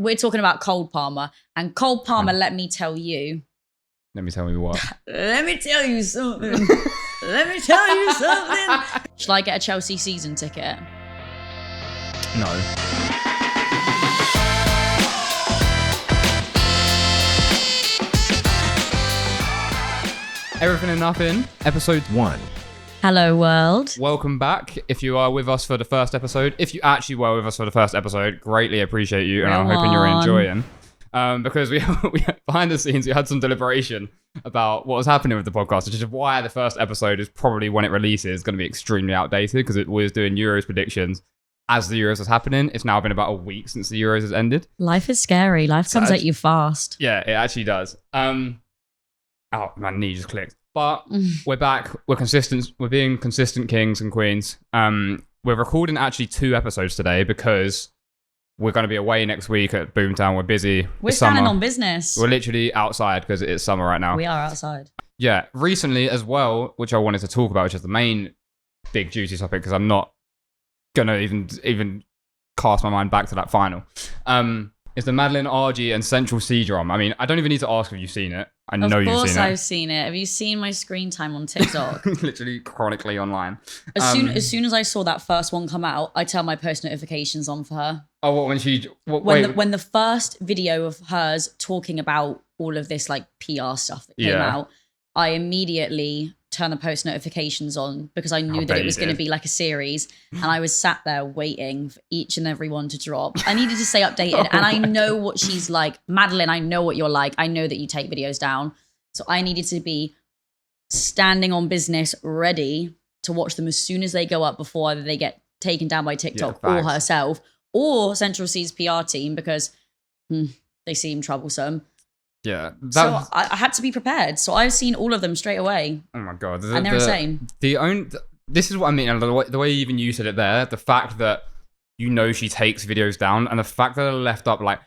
we're talking about Cold Palmer. And Cold Palmer, let me tell you. Let me tell you what. Let me tell you something. Let me tell you something. Shall I get a Chelsea season ticket? No. Everything and Nothing, episode 1. Hello, world. Welcome back. If you are with us for the first episode, if you actually were with us for the first episode, greatly appreciate you, and I'm hoping you're enjoying. Because we behind the scenes, we had some deliberation about what was happening with the podcast, which is why the first episode is probably, when it releases, going to be extremely outdated, because it was doing Euros predictions as the Euros was happening. It's now been about a week since the Euros has ended. Life is scary. Life comes at you fast. Yeah, it actually does. Oh, my knee just clicked. But we're back. We're consistent. We're being consistent kings and queens. We're recording actually 2 episodes today because we're going to be away next week at Boomtown. We're busy. We're standing on business. We're literally outside because it is summer right now. We are outside. Yeah. Recently as well, which I wanted to talk about, which is the main big juicy topic, because I'm not going to even cast my mind back to that final. Is the Madeline, Argy and Central CEE drama. I mean, I don't even need to ask if you've seen it. I know you've seen it. Of course I've seen it. Have you seen my screen time on TikTok? Literally chronically online. As soon as I saw that first one come out, I turned my post notifications on for her. Oh, what, when she... When the first video of hers talking about all of this like PR stuff that came out, I immediately turned the post notifications on because I knew that it was going to be like a series, and I was sat there waiting for each and every one to drop. I needed to stay updated, and I know what she's like. Madeline, I know what you're like. I know that you take videos down. So I needed to be standing on business, ready to watch them as soon as they go up before either they get taken down by TikTok or herself or Central CEE's PR team, because they seem troublesome. Yeah. So I had to be prepared. So I've seen all of them straight away. Oh my God. And they're insane. This is what I mean. And the way even you said it there, the fact that you know she takes videos down, and the fact that they're left up, like,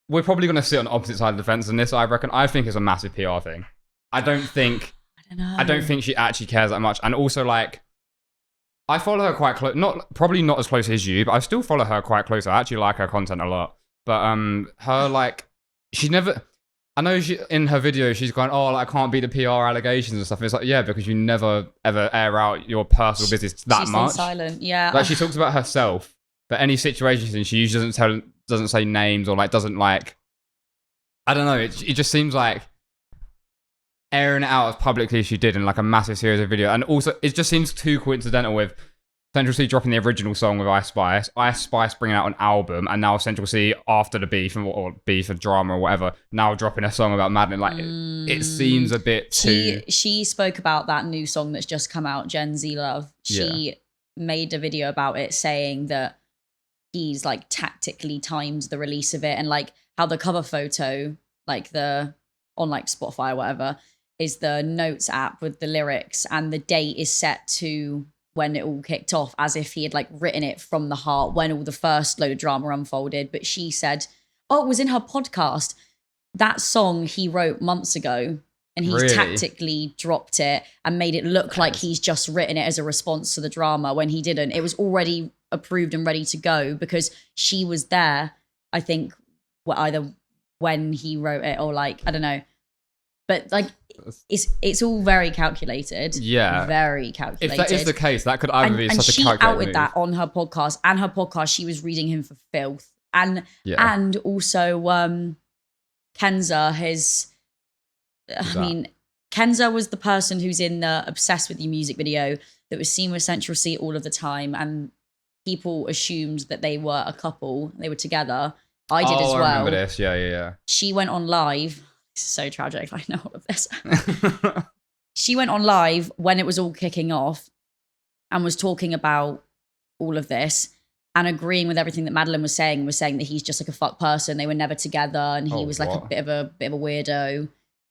we're probably going to sit on the opposite side of the fence on this, I reckon. I think it's a massive PR thing. I don't think she actually cares that much. And also, like, I follow her quite close. Probably not as close as you, but I still follow her quite close. I actually like her content a lot. But her, like, she never... I know in her video, she's going, oh, like, I can't beat the PR allegations and stuff. It's like, yeah, because you never, ever air out your personal business that much. She's silent, yeah. Like, she talks about herself, but any situations, and she usually doesn't say names, or, like, doesn't, like... I don't know. It just seems like airing it out as publicly as she did in, like, a massive series of video. And also, it just seems too coincidental with Central CEE dropping the original song with Ice Spice bringing out an album, and now Central CEE, after the beef or drama or whatever, now dropping a song about Madeline. Like, it seems a bit too... She spoke about that new song that's just come out, Gen Z Love. She made a video about it, saying that he's, like, tactically timed the release of it, and, like, how the cover photo, like, on, like, Spotify or whatever, is the notes app with the lyrics, and the date is set to when it all kicked off, as if he had, like, written it from the heart when all the first load of drama unfolded. But she said, it was in her podcast. That song he wrote months ago, and he's tactically dropped it and made it look like he's just written it as a response to the drama, when he didn't. It was already approved and ready to go, because she was there, I think, either when he wrote it or, like, I don't know. But, like, it's all very calculated. Yeah. Very calculated. If that is the case, that could either be such a calculated move. And she outed that on her podcast. And her podcast, she was reading him for filth. And also Kenza, Kenza was the person who's in the Obsessed With You music video that was seen with Central CEE all of the time. And people assumed that they were a couple. They were together. I did as well. I remember this. Yeah. She went on live. So tragic. I know all of this. She went on live when it was all kicking off and was talking about all of this and agreeing with everything that Madeline was saying that he's just, like, a fuck person. They were never together, and he was like a bit of a weirdo,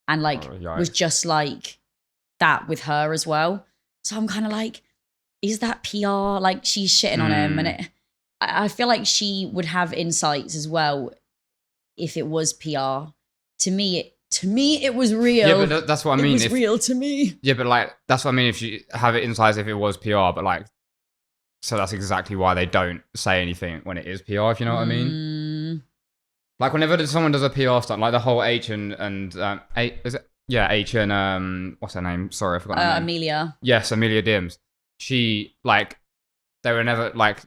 and, like, was just like that with her as well. So I'm kind of like, is that PR? Like, she's shitting on him, and I feel like she would have insights as well if it was PR. To me, it was real. Yeah, but that's what I mean. It was real to me. Yeah, but, like, that's what I mean. If you have it inside, if it was PR, but, like, so that's exactly why they don't say anything when it is PR, if you know what I mean. Like whenever someone does a PR stunt, like the whole H and is it? Yeah, H and what's her name? Sorry, I forgot her name. Amelia. Yes, Amelia Dims. She like they were never like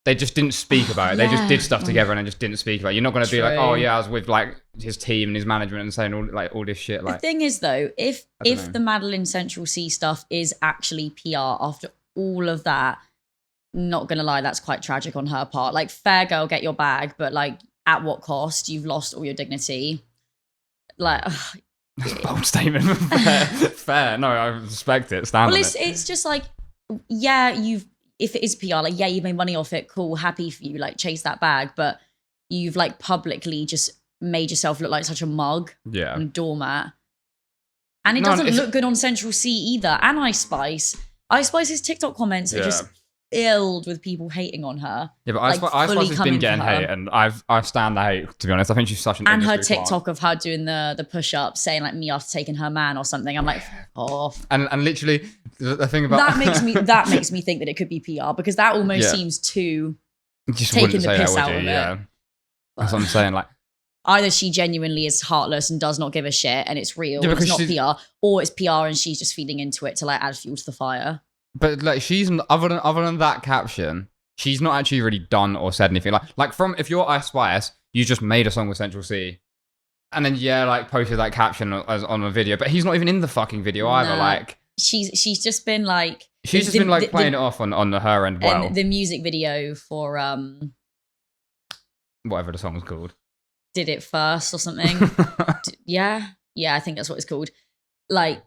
they just didn't speak about it. They just did stuff together and they just didn't speak about it. You're not going to be like, oh yeah, I was with like his team and his management and saying all this shit. Like the thing is though, if the Madeline Central C stuff is actually PR after all of that, not gonna lie, that's quite tragic on her part. Like, fair girl, get your bag, but like, at what cost? You've lost all your dignity. Like, that's a bold statement. fair. No, I respect it. Stand on it. It's just like, yeah, if it is PR, like, yeah, you made money off it. Cool, happy for you. Like, chase that bag, but you've like publicly just made yourself look like such a mug, and a doormat, and it doesn't look good on Central C either. And Ice Spice's TikTok comments are just filled with people hating on her. Yeah, but Ice Spice has been getting hate, and I stand the hate, to be honest. I think she's such an her TikTok of her doing the push-ups, saying like me after taking her man or something. I'm like, off. And literally the thing about that makes me think that it could be PR, because that almost seems too taking the piss out of it. Yeah. That's what I'm saying. Like, either she genuinely is heartless and does not give a shit and it's real, it's not PR, or it's PR and she's just feeding into it to like add fuel to the fire. But like, she's other than that caption, she's not actually really done or said anything. Like from, if you're Ice Spice, you just made a song with Central C, and then like posted that caption on a video, but he's not even in the fucking video either. Like, she's just been like playing it off on her end. Well, the music video for whatever the song was called, Did It First or something. yeah, I think that's what it's called. Like,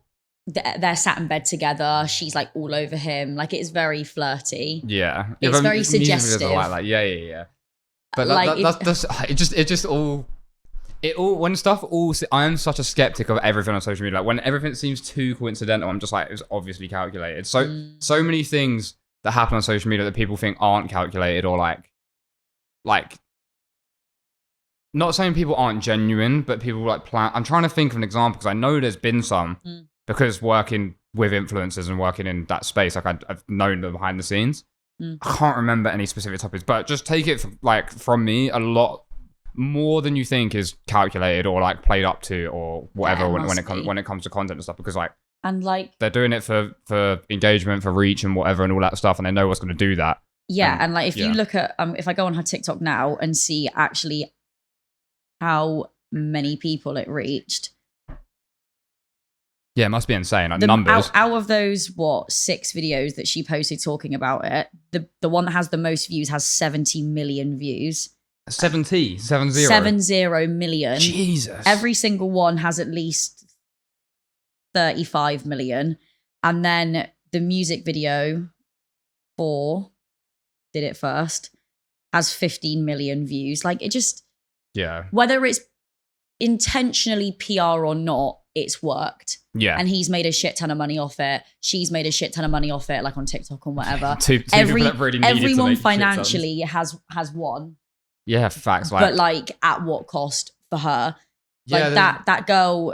they're sat in bed together. She's like all over him. Like, it's very flirty. Yeah, it's very suggestive. Like yeah. But like, that's when stuff all. I am such a skeptic of everything on social media. Like, when everything seems too coincidental, I'm just like, it was obviously calculated. So many things that happen on social media that people think aren't calculated, or like. Not saying people aren't genuine, but people like plan. I'm trying to think of an example, because I know there's been some, because working with influencers and working in that space, like I've known them behind the scenes. I can't remember any specific topics, but just take it from me, a lot more than you think is calculated or like played up to or whatever when it comes to content and stuff, because they're doing it for engagement, for reach and whatever and all that stuff, and they know what's going to do that. Yeah, and like, if you look at if I go on her TikTok now and see actually how many people it reached. Yeah, it must be insane. Like, numbers. Out of those, 6 videos that she posted talking about it, the one that has the most views has 70 million views. 70 million. Jesus. Every single one has at least 35 million. And then the music video for Did It First has 15 million views. Like, it just... Yeah. Whether it's intentionally PR or not, it's worked. Yeah. And he's made a shit ton of money off it. She's made a shit ton of money off it, like on TikTok or whatever. Everyone financially has won. Yeah, facts. But like, at what cost for her? Like, that girl,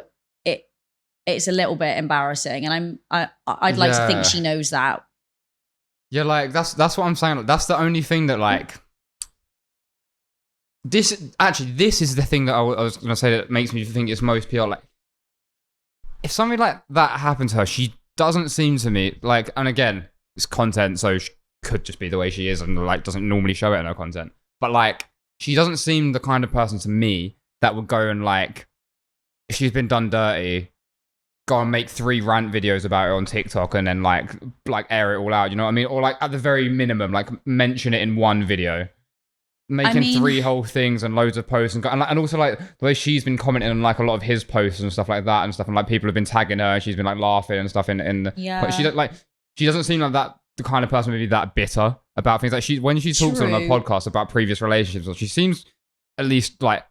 it's a little bit embarrassing, and I'd like to think she knows that. Yeah, like that's what I'm saying. Like, that's the only thing that like. This is the thing that I was going to say that makes me think it's most PR. Like, if something like that happened to her, she doesn't seem to me like, and again, it's content, so she could just be the way she is and like doesn't normally show it in her content. But like, she doesn't seem the kind of person to me that would go and like, if she's been done dirty, go and make 3 rant videos about it on TikTok and then like air it all out. You know what I mean? Or like, at the very minimum, like mention it in one video. Making 3 whole things and loads of posts and also like the way she's been commenting on like a lot of his posts and stuff like that and stuff, and like people have been tagging her and she's been like laughing and stuff in but she doesn't seem like that the kind of person to be that bitter about things. Like, when she talks on her podcast about previous relationships, she seems at least like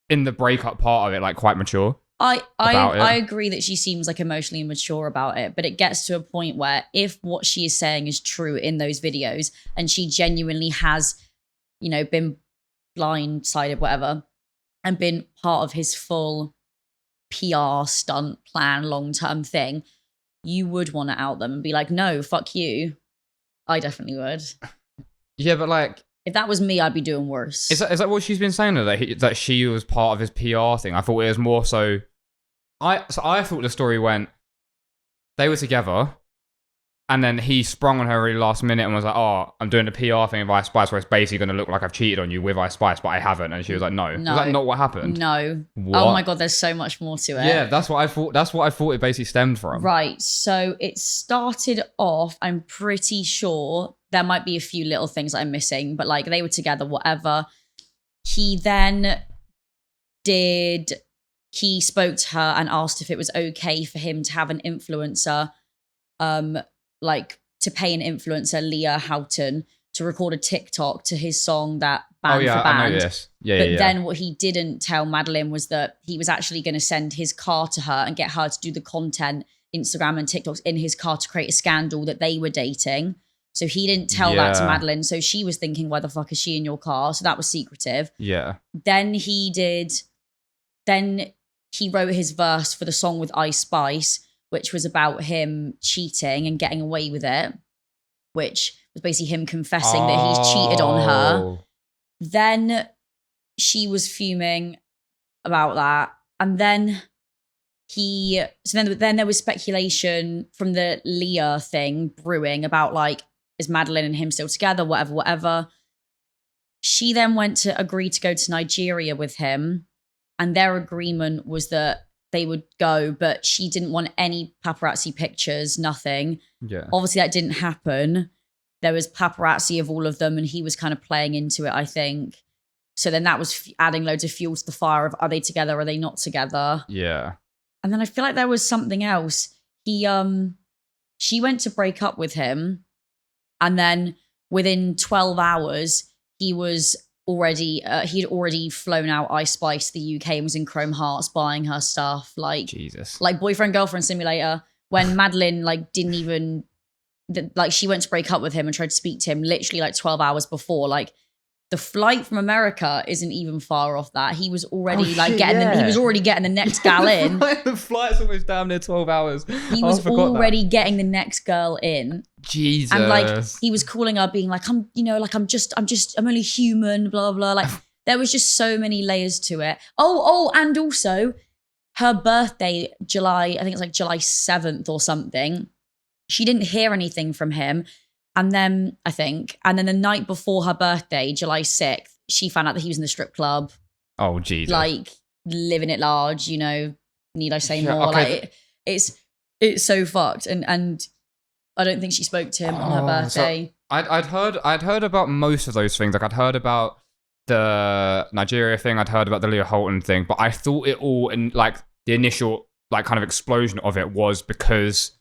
in the breakup part of it like quite mature. I agree that she seems like emotionally immature about it, but it gets to a point where if what she is saying is true in those videos and she genuinely has, you know, been blindsided, whatever, and been part of his full PR stunt plan, long-term thing, you would want to out them and be like, no, fuck you. I definitely would. Yeah, but like, If that was me, I'd be doing worse. Is that what she's been saying, that she was part of his PR thing? I thought it was more so... I thought the story went, they were together, and then he sprung on her really last minute and was like, oh, I'm doing the PR thing with Ice Spice where it's basically going to look like I've cheated on you with Ice Spice, but I haven't. And she was like, no. Was that not what happened? No. What? Oh my God, there's so much more to it. Yeah, that's what I thought it basically stemmed from. Right. So it started off, I'm pretty sure there might be a few little things that I'm missing, but like they were together, whatever. He spoke to her and asked if it was okay for him to have an influencer, like to pay an influencer, Leah Houghton, to record a TikTok to his song that Band for Band. I know this. But then what he didn't tell Madeline was that he was actually going to send his car to her and get her to do the content, Instagram and TikToks in his car to create a scandal that they were dating. So he didn't tell that to Madeline. So she was thinking, why the fuck is she in your car? So that was secretive. Yeah. Then he wrote his verse for the song with Ice Spice, which was about him cheating and getting away with it, which was basically him confessing that he's cheated on her. Then she was fuming about that. And then then there was speculation from the Leah thing brewing about like, is Madeline and him still together? Whatever. She then went to agree to go to Nigeria with him. And their agreement was that they would go, but she didn't want any paparazzi pictures, nothing. Yeah. Obviously, that didn't happen. There was paparazzi of all of them, and he was kind of playing into it, I think. So then that was adding loads of fuel to the fire of, are they together? Are they not together? Yeah. And then I feel like there was something else. She went to break up with him, and then within 12 hours, he'd already flown out Ice Spice to the UK and was in Chrome Hearts buying her stuff. Like, Jesus. Like boyfriend girlfriend simulator. When Madeline like didn't even she went to break up with him and tried to speak to him literally like 12 hours before. Like the flight from America isn't even far off that. He was already he was already getting the next gal in. The flight's almost damn near 12 hours. He was already getting the next girl in. Jesus. And like he was calling her being like, I'm only human, blah, blah. Like there was just so many layers to it. Oh, and also her birthday, I think it's like July 7th or something. She didn't hear anything from him. And then the night before her birthday, July 6th, she found out that he was in the strip club. Oh, Jesus. Like living it large, need I say more? Okay. Like it's so fucked. And I don't think she spoke to him on her birthday. So I'd heard about most of those things. Like I'd heard about the Nigeria thing. I'd heard about the Leah Houghton thing. But I thought it all in like the initial like kind of explosion of it was because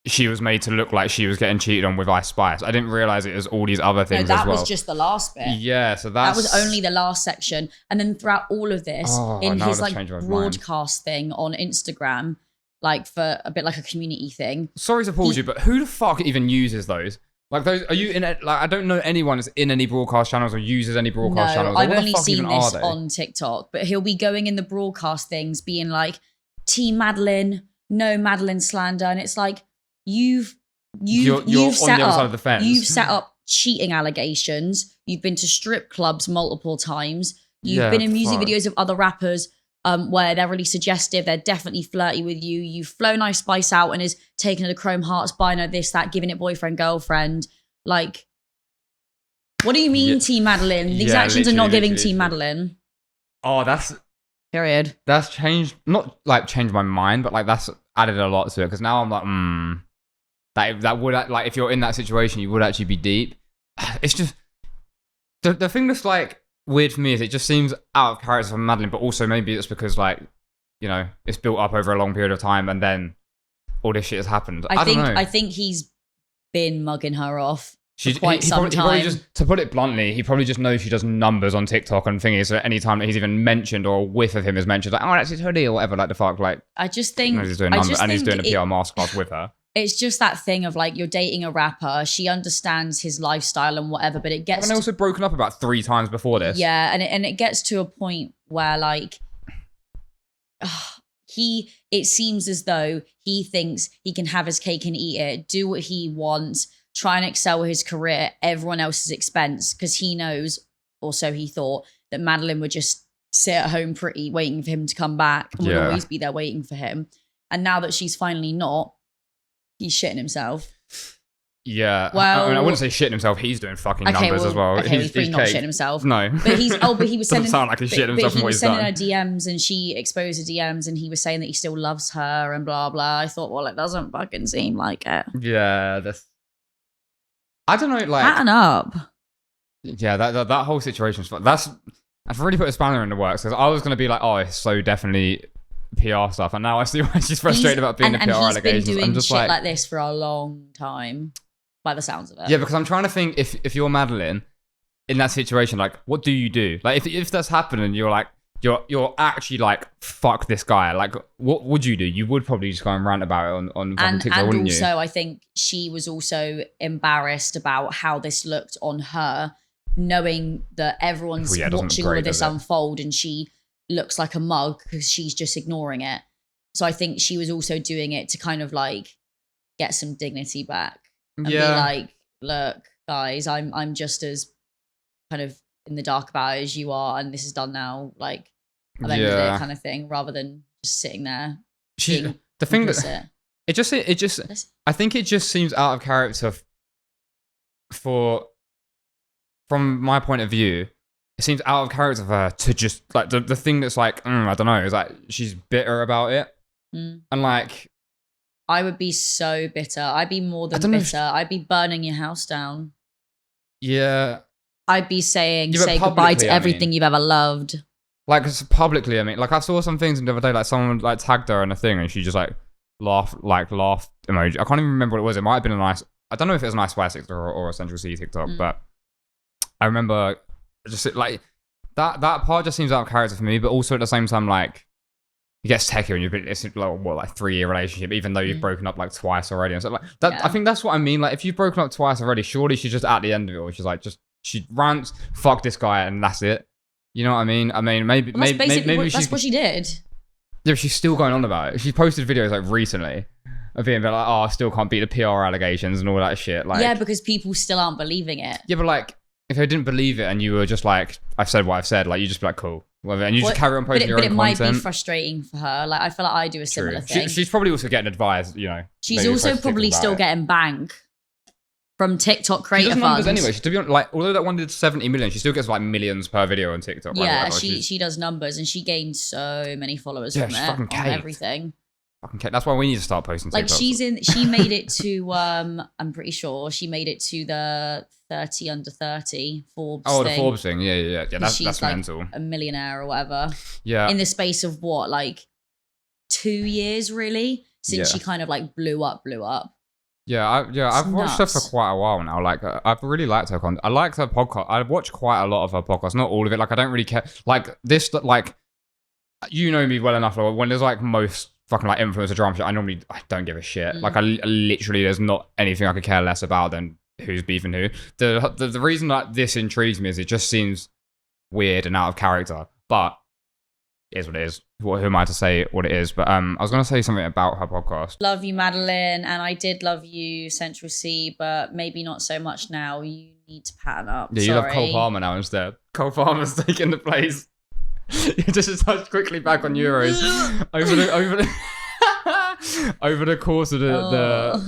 she was made to look like she was getting cheated on with Ice Spice. I didn't realize it was all these other things as well. That was just the last bit. Yeah, so that was only the last section. And then throughout all of this, in his like broadcast thing on Instagram, like for a bit like a community thing. Sorry to pause you, but who the fuck even uses those? Like those, are you in it? Like I don't know anyone that's in any broadcast channels or uses any broadcast channels. I've only seen this on TikTok, but he'll be going in the broadcast things being like, Team Madeline, no Madeline slander. And it's like, you've set on the other side of the fence. You've set up cheating allegations. You've been to strip clubs multiple times. You've been in music videos of other rappers where they're really suggestive. They're definitely flirty with you. You've flown Ice Spice out and is taking her to Chrome Hearts, buying her this, that, giving it boyfriend, girlfriend. Like, what do you mean, Team Madeline? These actions are not giving Team Madeline. Oh, that's... Period. That's changed, not like changed my mind, but like that's added a lot to it because now I'm like, that would like if you're in that situation, you would actually be deep. It's just the thing that's like weird for me is it just seems out of character for Madeline, but also maybe it's because like it's built up over a long period of time and then all this shit has happened. I don't know. I think he's been mugging her off. He probably just, to put it bluntly, he probably just knows she does numbers on TikTok and thingies. So any time that he's even mentioned or a whiff of him is mentioned, like, oh, that's his hoodie or whatever, like the fuck, like. I just think he's doing numbers and he's doing a PR masterclass with her. It's just that thing of like you're dating a rapper, she understands his lifestyle and whatever, but it gets. And they also broken up about 3 times before this. Yeah, and it gets to a point where like it seems as though he thinks he can have his cake and eat it, do what he wants. try and excel his career at everyone else's expense, because he knows, or so he thought, that Madeline would just sit at home pretty, waiting for him to come back, and would always be there waiting for him. And now that she's finally not, he's shitting himself. Yeah. Well, I mean, I wouldn't say shitting himself. He's doing fucking numbers as well. Okay, he's not shitting himself. No. But he was sending... Doesn't sound like he's shitting himself from what he's done. But he was sending her DMs, and she exposed the DMs, and he was saying that he still loves her and blah, blah. I thought, well, it doesn't fucking seem like it. Yeah, I don't know, like... Pattern up. Yeah, that whole situation's... I've really put a spanner in the works, because I was going to be like, oh, it's so definitely PR stuff, and now I see why she's frustrated about being the PR allegations. He's been doing shit like this for a long time. By the sounds of it. Yeah, because I'm trying to think, if you're Madeline in that situation, like, what do you do? Like, if that's happening and you're like, you're actually like, fuck this guy, like, what would you do? You would probably just go and rant about it on TikTok, wouldn't you? And also, I think she was also embarrassed about how this looked on her, knowing that everyone's watching all of this unfold, and she looks like a mug because she's just ignoring it. So I think she was also doing it to kind of like get some dignity back. And be like, look, guys, I'm just as kind of in the dark about it as you are, and this is done now. Like, I've ended it, kind of thing, rather than just sitting there. The thing that it just I think it just seems out of character from my point of view. It seems out of character for her to just like the thing that's like, I don't know, is like she's bitter about it, and like. I would be so bitter. I'd be more than bitter. I'd be burning your house down. Yeah. I'd be saying, say goodbye to everything you've ever loved. Like, publicly, I mean, like, I saw some things the other day, like, someone, like, tagged her in a thing, and she just, like, laughed emoji. I can't even remember what it was. It might have been I don't know if it was a nice Square TikTok or a Central CEE TikTok, but I remember just, like, that part just seems out of character for me, but also at the same time, like, it gets techie when you've been, it's like, what, like 3-year relationship, even though you've broken up like twice already. And so like that, I think that's what I mean. Like, if you've broken up twice already, surely she's just at the end of it, or she's like, she rants, fuck this guy, and that's it. You know what I mean? I mean, maybe that's what she did. Yeah, she's still going on about it. She posted videos like recently of being like, oh, I still can't beat the PR allegations and all that shit. Like, yeah, because people still aren't believing it. Yeah, but like, if they didn't believe it and you were just like, I've said what I've said, like, you just be like, cool. And you just carry on posting your own content. But it might be frustrating for her. Like, I feel like I do a similar thing. She's probably also getting advised, you know. She's also probably still getting bank from TikTok creator funds. Numbers anyway. To be honest, like, although that one did 70 million, she still gets like millions per video on TikTok. Yeah, she does numbers, and she gained so many followers from it on everything. That's why we need to start posting TikToks. Like, she made it to I'm pretty sure she made it to the 30 under 30 Forbes thing. Oh, the Forbes thing. Yeah. That's like mental. A millionaire or whatever. Yeah. In the space of what, like 2 years really, since she kind of like blew up. Yeah, I've watched her for quite a while now. Like, I've really liked her content. I liked her podcast. I watched quite a lot of her podcasts, not all of it. Like, I don't really care. Like, this, like, you know me well enough. Like, when there's like most fucking like influencer drama shit, I don't give a shit. Like, I literally, there's not anything I could care less about than who's beefing who. The reason that this intrigues me is it just seems weird and out of character, but it is what it is. Who am I to say what it is? But I was going to say something about her podcast. Love you, Madeline, and I did love you, Central CEE, but maybe not so much now. You need to pattern up. Yeah, you love Cole Palmer now instead. Cole Palmer's taking the place. You just touched quickly back on Euros over the course of the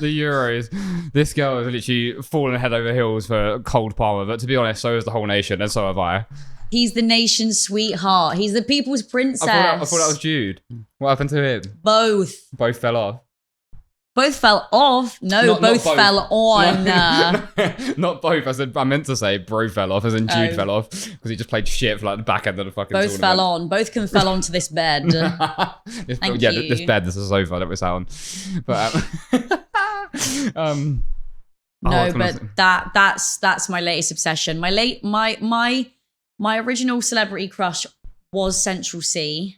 Euros. This girl has literally fallen head over heels for Cole Palmer, but to be honest, so is the whole nation, and so have I. He's the nation's sweetheart. He's the people's princess. I thought that was Jude. What happened to him? Both fell off. Both fell off? No, both fell on. Not both. I meant to say bro fell off, as in Jude fell off, because he just played shit for like the back end of the fucking Both tournament. Fell on. Both can fell onto this bed. This bed, this is sofa that we're sat on. But that's my latest obsession. My original celebrity crush was Central CEE.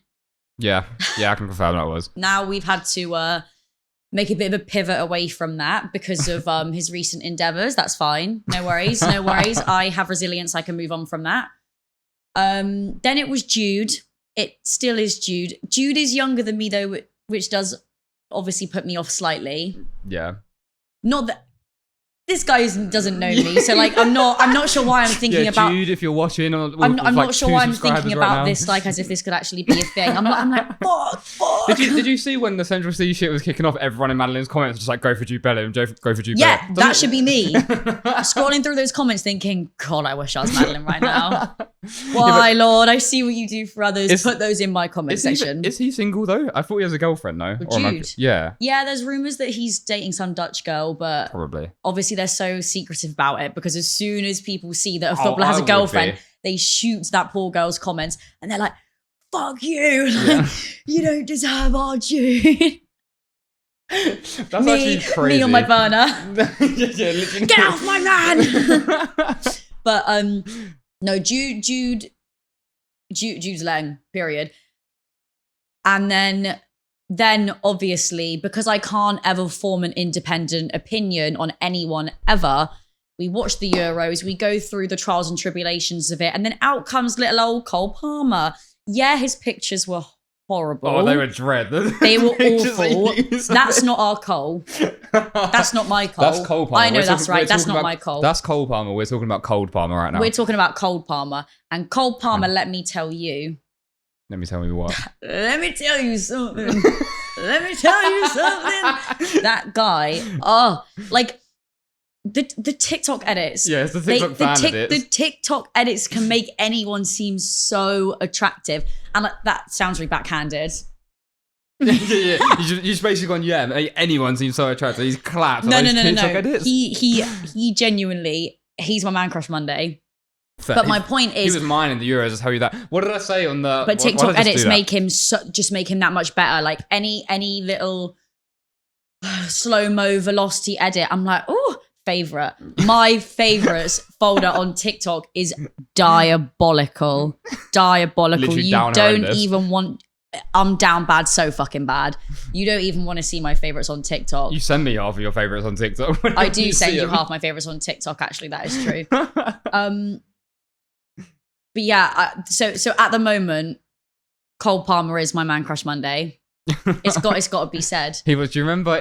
Yeah, I can confirm that was. Now we've had to make a bit of a pivot away from that because of his recent endeavors. That's fine. No worries. I have resilience. I can move on from that. Then it was Jude. It still is Jude. Jude is younger than me though, which does obviously put me off slightly. Yeah. Not that this guy doesn't know me, so like I'm not sure why I'm thinking about Jude, if you're watching, I'm not sure why I'm thinking about this like as if this could actually be a thing. I'm like fuck. Did you see when the Central C shit was kicking off? Everyone in Madeline's comments was just like, go for Jude Bellingham, go for Jude Bellingham. That should be me. Scrolling through those comments thinking, God, I wish I was Madeline right now. Why, Lord? I see what you do for others. Put those in my comment section. Is he single though? I thought he has a girlfriend though. Jude? Yeah. Yeah, there's rumours that he's dating some Dutch girl, but probably. Obviously they're so secretive about it because as soon as people see that a footballer has a girlfriend, they shoot that poor girl's comments and they're like, fuck you. Like, you don't deserve our Jude. That's actually crazy. Me on my burner. Literally. Get off my man. But no, Jude's Leng, period. And then obviously, because I can't ever form an independent opinion on anyone ever, we watch the Euros, we go through the trials and tribulations of it, and then out comes little old Cole Palmer. Yeah, his pictures were horrible. Oh, they were dread. They were awful. That's not our Cole. That's not my Cole. That's Cole Palmer. I know that's right. That's not my Cole. That's Cole Palmer. We're talking about Cold Palmer right now. We're talking about Cold Palmer. And Cold Palmer, let me tell you. Let me tell you what. Let me tell you something. Let me tell you something. That guy, like the TikTok edits. Yeah, it's the TikTok fan edits. The TikTok edits can make anyone seem so attractive. And like, that sounds really backhanded. yeah. You just basically gone, yeah, anyone seems so attractive. He's clapped. No. TikTok edits. He genuinely, he's my man crush Monday. Fair. But my point is, he was mine in the Euros. I'll tell you that. What did I say on the? But TikTok edits make him just make him that much better. Like any little slow mo velocity edit, I'm like, oh, favorite. My favorites folder on TikTok is diabolical. Literally you don't horrendous. Even want. I'm down bad, so fucking bad. You don't even want to see my favorites on TikTok. You send me half of your favorites on TikTok. I do send you half my favorites on TikTok. Actually, that is true. But yeah, so at the moment, Cole Palmer is my man crush Monday. It's got to be said. He was. Do you remember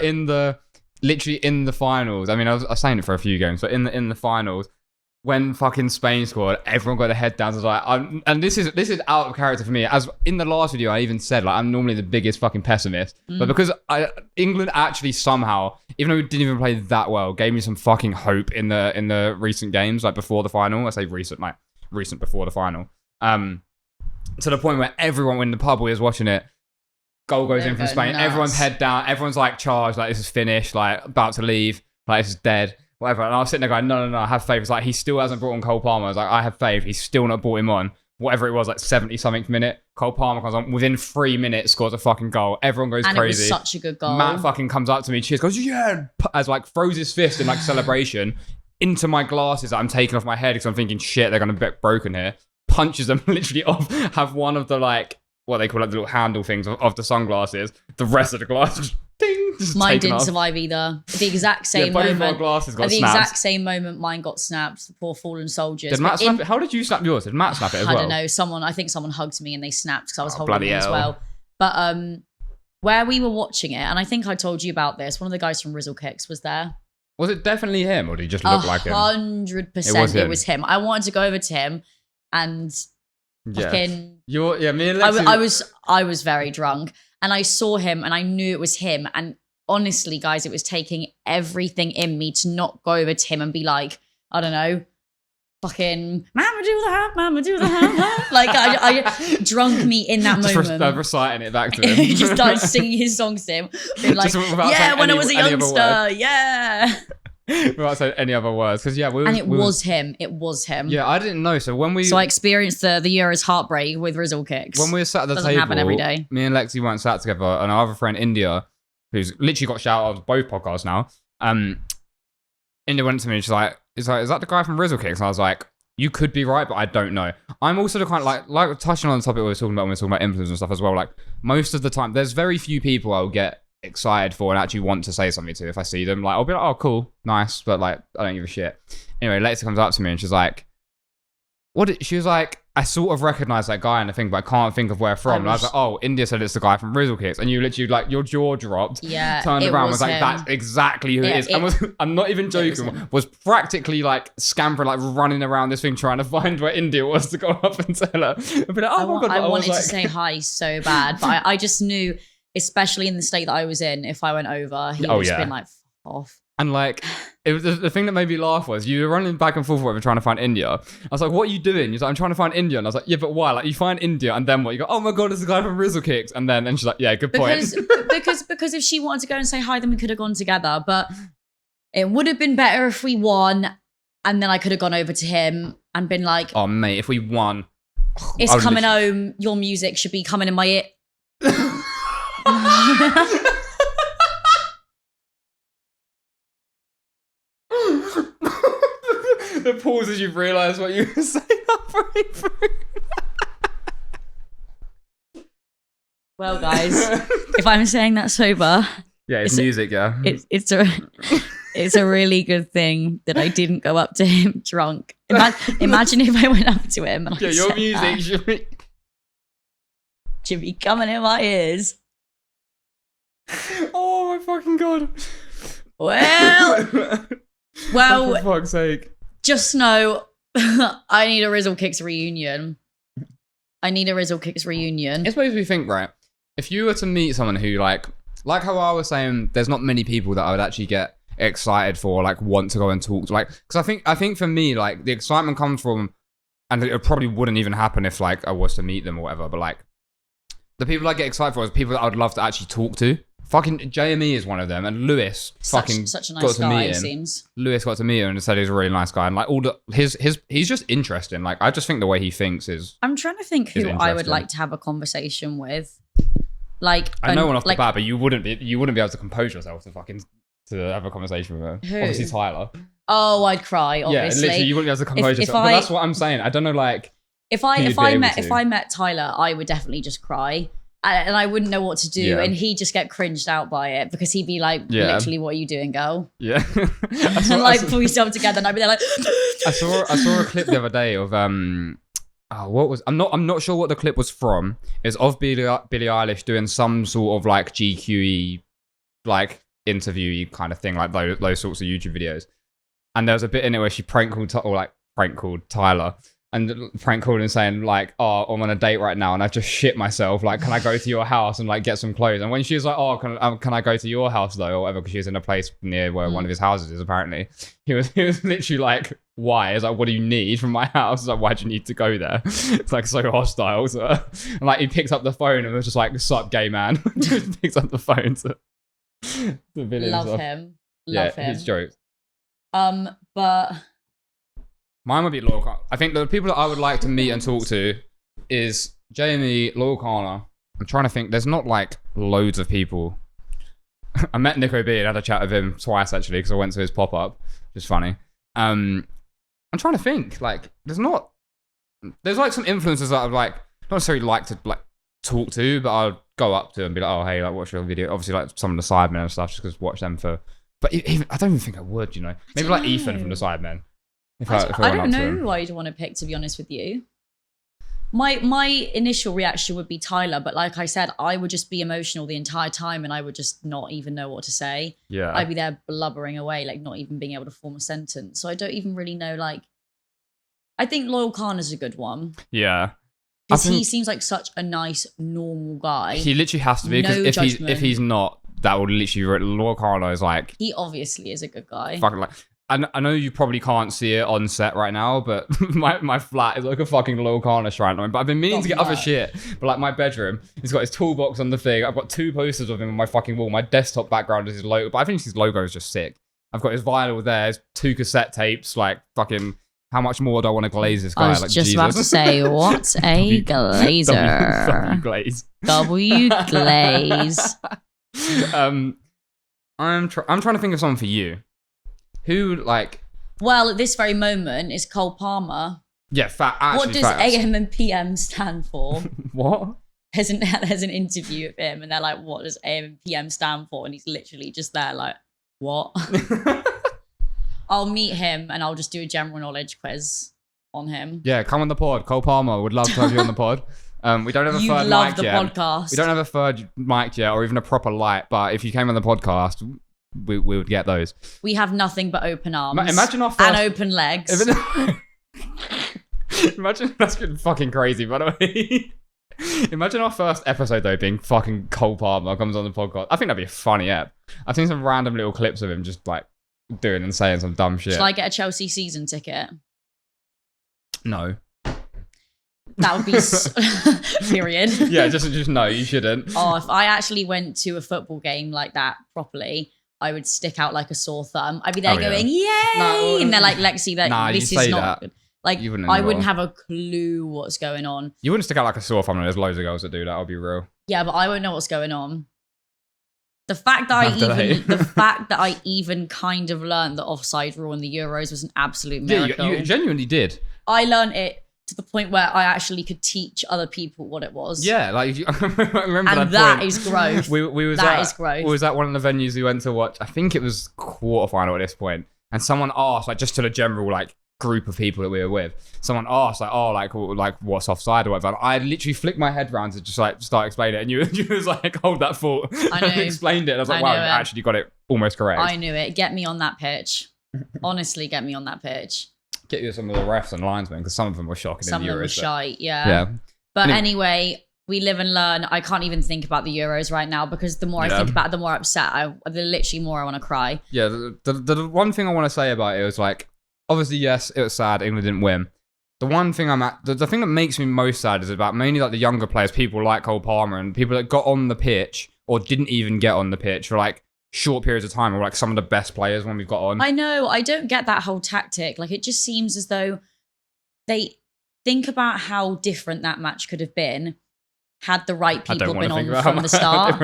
literally in the finals? I mean, I was saying it for a few games, but in the finals, when fucking Spain scored, everyone got their head down. I was like, and this is out of character for me. As in the last video, I even said like I'm normally the biggest fucking pessimist, but because England actually somehow, even though we didn't even play that well, gave me some fucking hope in the recent games, like before the final. I say recent, like recent before the final. To the point where everyone in the pub we was watching it, goal goes in from Spain. Nuts. Everyone's head down. Everyone's like charged, like this is finished, like about to leave, like this is dead. Whatever. And I was sitting there going, no, I have faith. It's like, he still hasn't brought on Cole Palmer. I was like, I have faith. He's still not brought him on. Whatever it was, like 70-something minute. Cole Palmer comes on. Within 3 minutes, scores a fucking goal. Everyone goes crazy. And it was such a good goal. Matt fucking comes up to me, cheers, goes, yeah, as like throws his fist in like celebration into my glasses that I'm taking off my head because I'm thinking, shit, they're going to be broken here. Punches them literally off. Have one of the like, what they call like the little handle things of the sunglasses. The rest of the glasses, ding, just mine didn't off. survive either. At the exact same moment. Both our glasses got at the snapped. Exact same moment, mine got snapped. The poor fallen soldiers. Did Matt snap it? How did you snap yours? Did Matt snap it as well? I don't know. I think someone hugged me and they snapped because I was holding it as well. But where we were watching it, and I think I told you about this, one of the guys from Rizzle Kicks was there. Was it definitely him, or did he just look like him? 100% it was him. I wanted to go over to him and fucking... Me and Lexie... I was very drunk and I saw him and I knew it was him. And honestly, guys, it was taking everything in me to not go over to him and be like, I don't know, fucking, mama do the half, mama do the half. Like, I drunk me in that moment. Just reciting it back to him. Just started singing his songs to him. Being like, yeah, when I was a youngster, yeah. Without saying any other words. Because, yeah, it was him. It was him. Yeah, I didn't know. So I experienced the Euros heartbreak with Rizzle Kicks. When we were sat at the Doesn't table, happen every day. Me and Lexie weren't sat together, and our other friend, India, who's literally got shout-outs both podcasts now, India went to me and she's like, is that the guy from Rizzle Kicks? And I was like, you could be right, but I don't know. I'm also the kind of like touching on the topic we were talking about when we were talking about influence and stuff as well. Like, most of the time, there's very few people I'll get excited for and actually want to say something to if I see them. Like, I'll be like, oh, cool, nice, but like, I don't give a shit. Anyway, Lexie comes up to me and she's like, she was like, I sort of recognize that guy in the thing, but I can't think of where from. And I was like, oh, India said it's the guy from Rizzle Kicks. And you literally, like, your jaw dropped, turned around, and was like, that's exactly who it is. And I'm not even joking, was practically like scampering, like running around this thing, trying to find where India was to go up and tell her. And be like, oh my God. I wanted to say hi so bad, but I just knew, especially in the state that I was in, if I went over, he would have been like, fuck off. And like, it was the thing that made me laugh was you were running back and forth with trying to find India. I was like, what are you doing? He's like, I'm trying to find India. And I was like, yeah, but why? Like, you find India and then what? You go, oh my God, it's the guy from Rizzle Kicks. And she's like, yeah, good point. Because if she wanted to go and say hi, then we could have gone together. But it would have been better if we won. And then I could have gone over to him and been like, oh mate, if we won. It's coming home. Your music should be coming in my ear. The pause as you've realised what you were saying halfway through. Well, guys, if I'm saying that sober, it's music, it's a really good thing that I didn't go up to him drunk. Imagine if I went up to him and your music should be coming in my ears. Oh my fucking God. Well, for fuck's sake. Just know I need a Rizzle Kicks reunion. It's makes me think, right? If you were to meet someone who like how I was saying, there's not many people that I would actually get excited for, like want to go and talk to, like, because I think for me, like the excitement comes from, and it probably wouldn't even happen if like I was to meet them or whatever, but like the people I get excited for is people that I would love to actually talk to. Fucking JME is one of them, and Lewis such a nice guy, it seems. Lewis got to meet him and said he's a really nice guy, and like he's just interesting. Like I just think the way he thinks is. I'm trying to think who I would like to have a conversation with. Like I know one off the bat, but you wouldn't be able to compose yourself to have a conversation with her. Who? Obviously Tyler. Oh, I'd cry. Obviously, yeah, literally, you wouldn't be able to compose yourself. But that's what I'm saying. I don't know, like if I met Tyler, I would definitely just cry. And I wouldn't know what to do, and he'd just get cringed out by it because he'd be like, "Literally, what are you doing, girl?" Yeah, and like pull yourself together, and I'd be there like. I saw a clip the other day of what was I'm not sure what the clip was from. It's of Billie Eilish doing some sort of like GQE, like interviewee kind of thing, like those sorts of YouTube videos. And there was a bit in it where she prank called Tyler. And prank called and saying like, oh, I'm on a date right now and I've just shit myself. Like, can I go to your house and like get some clothes? And when she was like, oh, can I go to your house though, or whatever, because she was in a place near where one of his houses is apparently. He was literally like, why? It's like, what do you need from my house? It's like, why do you need to go there? It's like so hostile. So, and like he picks up the phone and was just like, sup, gay man. Just picks up the phone to Love him. Love him. His jokes. But. Mine would be Laurel Kana. I think the people that I would like to meet and talk to is Jamie, Laurel Kana. I'm trying to think. There's not like loads of people. I met Nico B and had a chat with him twice actually because I went to his pop-up, which is funny. I'm trying to think. Like, there's like some influencers that I'd like not necessarily like to like talk to, but I'll go up to and be like, oh hey, like watch your video. Obviously, like some of the Sidemen and stuff, just because watch them for. But even, I don't even think I would. You know, maybe like Ethan from the Sidemen. I don't know who I'd want to pick, to be honest with you. My initial reaction would be Tyler, but like I said, I would just be emotional the entire time and I would just not even know what to say. Yeah. I'd be there blubbering away, like not even being able to form a sentence. So I don't even really know, like, I think Laurel Kana's a good one. Yeah. Because he seems like such a nice, normal guy. He literally has to be, because if he's not, that would literally, Laurel Kana is like... He obviously is a good guy. Fucking like... I know you probably can't see it on set right now, but my flat is like a fucking Laurel Kana shrine. But I've been meaning to get other shit. But like my bedroom, he's got his toolbox on the thing. I've got 2 posters of him on my fucking wall. My desktop background is his logo. But I think his logo is just sick. I've got his vinyl there, his 2 cassette tapes. Like fucking, how much more do I want to glaze this guy? I was like, just Jesus. About to say, what's a glazer? W glaze. W glaze. I'm trying to think of something for you. Who, like... Well, at this very moment, it's Cole Palmer. Yeah, what does AM and PM stand for? What? There's an interview of him, and they're like, what does AM and PM stand for? And he's literally just there like, what? I'll meet him, and I'll just do a general knowledge quiz on him. Yeah, come on the pod. Cole Palmer would love to have you on the pod. We don't have a third mic yet. Podcast. We don't have a third mic yet, or even a proper light. But if you came on the podcast, we would get those. We have nothing but open arms. Imagine our first... and open legs. Imagine, that's getting fucking crazy, by the way. Imagine our first episode, though, being fucking Cole Palmer comes on the podcast. I think that'd be a funny ep. I've seen some random little clips of him just, like, doing and saying some dumb shit. Shall I get a Chelsea season ticket? No. That would be period. Yeah, just no, you shouldn't. Oh, if I actually went to a football game like that properly, I would stick out like a sore thumb. I'd be there going, yay! No, and they're like, Lexie, this is not... That. Like, I wouldn't have a clue what's going on. You wouldn't stick out like a sore thumb, and there's loads of girls that do that, I'll be real. Yeah, but I won't know what's going on. The fact that I even kind of learned the offside rule in the Euros was an absolute miracle. Yeah, you genuinely did. I learned it to the point where I actually could teach other people what it was. Yeah, like I remember and that is growth. We was growth. We was at one of the venues we went to watch. I think it was quarterfinal at this point, and someone asked, like, just to the general like group of people that we were with, someone asked like what's offside or whatever. And I literally flicked my head round to just like start explaining it, and you was like, hold that thought. I know. And explained it. And I was like, wow, you actually got it almost correct. I knew it. Get me on that pitch. Honestly, get me on that pitch. Get you some of the refs and linesmen, because some of them were shocking. Some in the of them were Euros, shite, yeah. But anyway, we live and learn. I can't even think about the Euros right now, because the more I think about it, the more upset the literally more I want to cry. Yeah, the one thing I want to say about it was, like, obviously, yes, it was sad England didn't win. The one thing the thing that makes me most sad is about mainly like the younger players, people like Cole Palmer, and people that got on the pitch or didn't even get on the pitch for like short periods of time, or like some of the best players when we've got on. I know. I don't get that whole tactic. Like, it just seems as though they think about how different that match could have been had the right people been on from the start.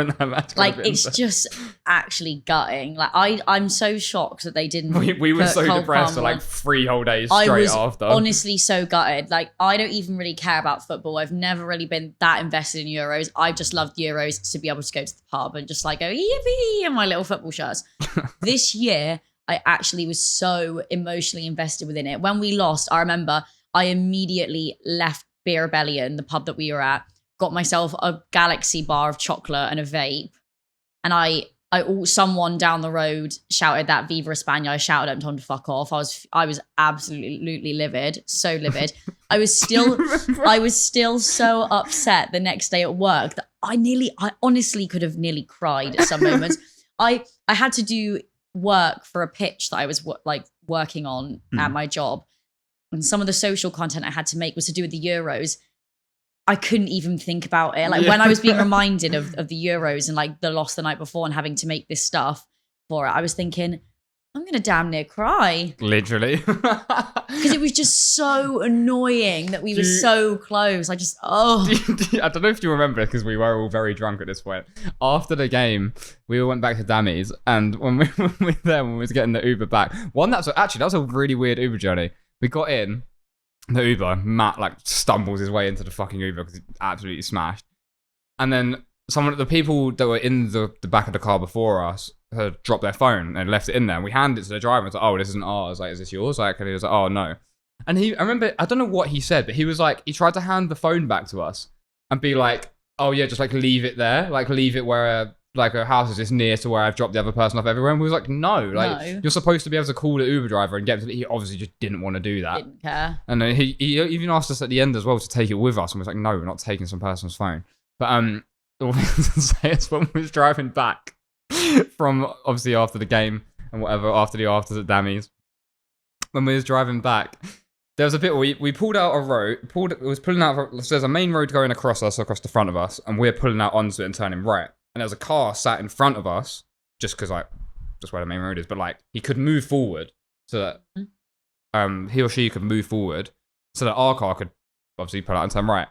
Like, it's just actually gutting. Like, I'm so shocked that they didn't. We were so depressed for like 3 whole days straight after. Honestly so gutted. Like, I don't even really care about football. I've never really been that invested in Euros. I just loved Euros to be able to go to the pub and just like go yippee in my little football shirts. This year, I actually was so emotionally invested within it. When we lost, I remember I immediately left Beer Rebellion, the pub that we were at, got myself a Galaxy bar of chocolate and a vape, and someone down the road shouted that Viva España. I shouted at him to fuck off. I was absolutely livid, so livid. I was still so upset the next day at work that I honestly could have nearly cried at some moments. I had to do work for a pitch that I was working on at my job, and some of the social content I had to make was to do with the Euros. I couldn't even think about it. Like, when I was being reminded of the Euros and like the loss the night before and having to make this stuff for it, I was thinking, I'm going to damn near cry. Literally. Because it was just so annoying that we were so close. I don't know if you remember, because we were all very drunk at this point. After the game, we all went back to Dammy's, and when we were there, when we was getting the Uber back, that was a really weird Uber journey. We got in the Uber, Matt like stumbles his way into the fucking Uber because he's absolutely smashed. And then the people that were in the back of the car before us had dropped their phone and left it in there. And we handed it to the driver and was like, oh, this isn't ours. Like, is this yours? Like, and he was like, oh, no. And I remember, I don't know what he said, but he was like, he tried to hand the phone back to us and be like, oh yeah, just like leave it there. Like, leave it where like a house is just near to where I've dropped the other person off everywhere. And we was like, no, you're supposed to be able to call the Uber driver and get to he obviously just didn't want to do that. Didn't care. And then he even asked us at the end as well to take it with us, and we was like, no, we're not taking some person's phone. But all we can say is when we was driving back from obviously after the game and whatever, after the afters at Dammy's, when we was driving back, there was a bit where we pulled out a road, so there's a main road going across the front of us, and we're pulling out onto it and turning right. And there was a car sat in front of us, just because, like, just where the main road is. But, like, he could move forward so that he or she could move forward so that our car could obviously pull out and turn right.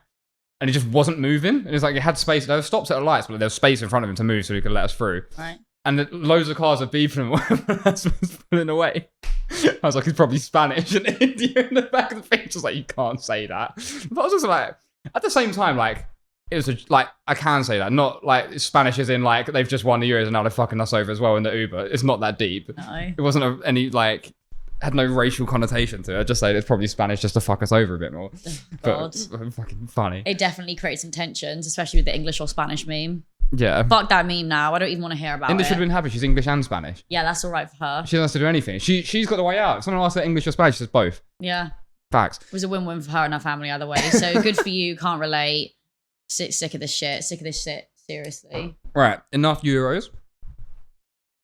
And he just wasn't moving. And it's like, it had space. There were stops at the lights, but there was space in front of him to move so he could let us through. Right. And loads of cars were beeping and that's was pulling away. I was like, he's probably Spanish and Indian in the back of the thing. Just like, you can't say that. But I was just like, at the same time, like, it was I can say that. Not like Spanish is in like they've just won the Euros and now they're fucking us over as well in the Uber. It's not that deep. No. It wasn't any like had no racial connotation to it. I just say it's probably Spanish just to fuck us over a bit more. God. But fucking funny. It definitely creates some tensions, especially with the English or Spanish meme. Yeah. Fuck that meme now. I don't even want to hear about Inda it. should have been happy. She's English and Spanish. Yeah, that's all right for her. She doesn't have to do anything. She's got the way out. If someone asks her English or Spanish, she says both. Yeah. Facts. It was a win-win for her and her family either way. So good for you. Can't relate. Sick of this shit. Sick of this shit. Seriously. Right. Enough Euros.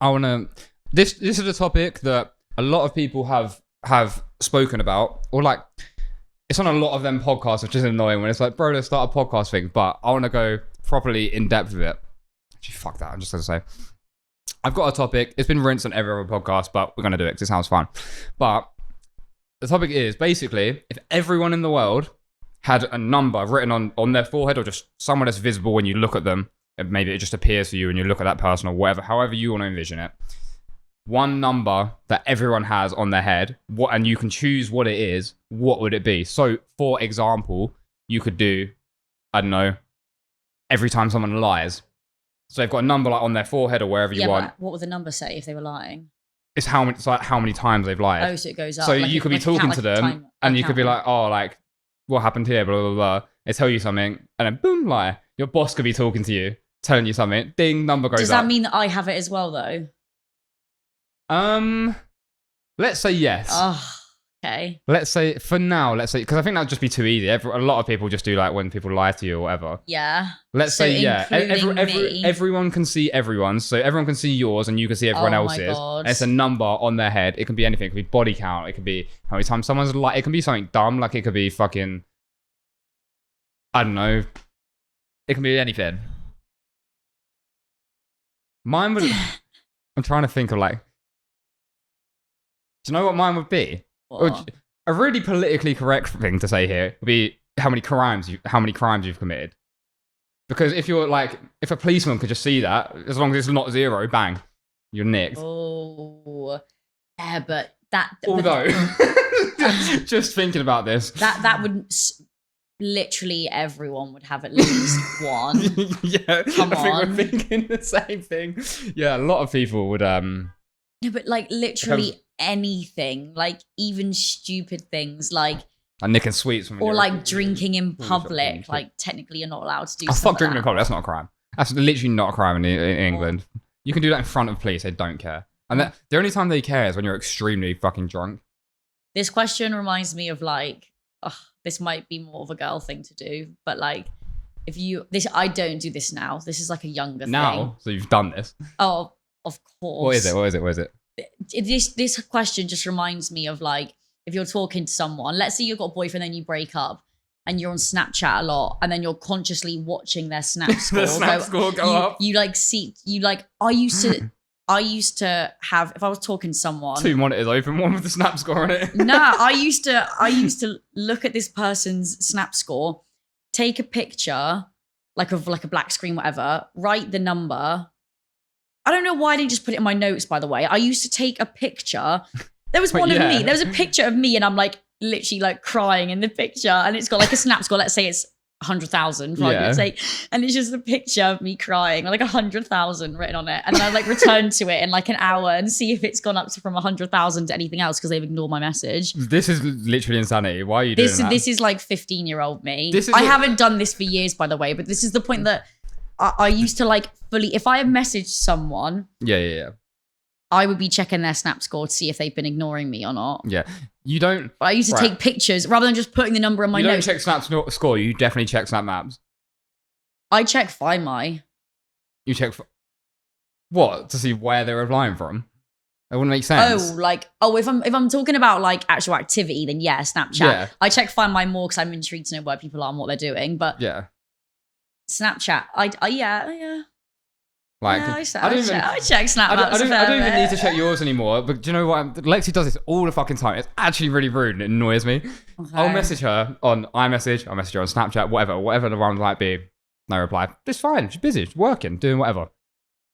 I want to... This is a topic that a lot of people have spoken about. Or like... It's on a lot of them podcasts, which is annoying when it's like, bro, let's start a podcast thing. But I want to go properly in depth with it. Actually, fuck that. I'm just going to say. I've got a topic. It's been rinsed on every other podcast, but we're going to do it because it sounds fun. But the topic is basically, if everyone in the world had a number written on their forehead or just somewhere that's visible when you look at them, and maybe it just appears for you when you look at that person or whatever, however you want to envision it. One number that everyone has on their head, and you can choose what it is, what would it be? So, for example, you could do, I don't know, every time someone lies. So they've got a number like on their forehead or wherever you want. But what would the number say if they were lying? It's how many times they've lied. Oh, so it goes up. So like you could be talking to them, and you could be like, oh, like, what happened here, blah, blah, blah. They tell you something, and then boom, lie. Your boss could be talking to you, telling you something, ding, number goes up. Does that mean that I have it as well, though? Let's say yes. Oh, okay. Let's say, for now, because I think that would just be too easy. A lot of people just do like when people lie to you or whatever. Yeah. Let's So say, yeah. including me. Everyone can see everyone's. So everyone can see yours and you can see everyone Oh my else's. God. And it's a number on their head. It can be anything. It could be body count. It could be how many times someone's like. It can be something dumb. Like it could be fucking, I don't know. It can be anything. Mine would, I'm trying to think of like, do you know what mine would be? What? A really politically correct thing to say here would be how many crimes you've committed. Because if a policeman could just see that, as long as it's not 0, bang, you're nicked. Oh, yeah, but that. Although, just thinking about this, that would literally everyone would have at least one. Yeah, Come I think on. we're thinking the same thing. Yeah, a lot of people would. No, but like literally anything, like even stupid things, like And nicking sweets from or your- like drinking in shop public. drinking. Like technically, you're not allowed to do. Oh, stuff fuck drinking in like public. That's not a crime. That's literally not a crime in England. You can do that in front of police. They don't care. And the only time they care is when you're extremely fucking drunk. This question reminds me of like, this might be more of a girl thing to do, but like, I don't do this now. This is like a younger thing. Now, so you've done this. Oh, of course. What is it? This question just reminds me of like, if you're talking to someone, let's say you've got a boyfriend, then you break up, and you're on Snapchat a lot, and then you're consciously watching their Snap score. The Snap score go up. I used to have, if I was talking to someone, 2 monitors open, one with the Snap score on it. nah, I used to look at this person's Snap score, take a picture, like of like a black screen, whatever, write the number. I don't know why I didn't just put it in my notes, by the way. I used to take a picture. There was one of me. There was a picture of me, and I'm like literally like crying in the picture, and it's got like a Snap score. Let's say it's 100,000, right? Yeah. And it's just a picture of me crying, like 100,000 written on it, and then I like return to it in like an hour and see if it's gone up from 100,000 to anything else because they've ignored my message. This is literally insanity. Why are you doing that? This is like 15-year-old me. I haven't done this for years, by the way, but this is the point that I used to like fully. If I have messaged someone, Yeah. I would be checking their Snap score to see if they've been ignoring me or not. Yeah. You don't. But I used to take pictures rather than just putting the number on my You don't notes. check Snap score. You definitely check Snap Maps. I check Find My. You check what to see where they're replying from. That wouldn't make sense. If I'm talking about like actual activity, then yeah, Snapchat. Yeah. I check Find My more because I'm intrigued to know where people are and what they're doing. But Yeah. Snapchat, yeah. Like, Yeah, I check Snap Maps. I don't even need to check yours anymore. But do you know what? Lexie does this all the fucking time. It's actually really rude and it annoys me. Okay. I'll message her on iMessage. I'll message her on Snapchat. Whatever the one might be. No reply. It's fine. She's busy. She's working. Doing whatever.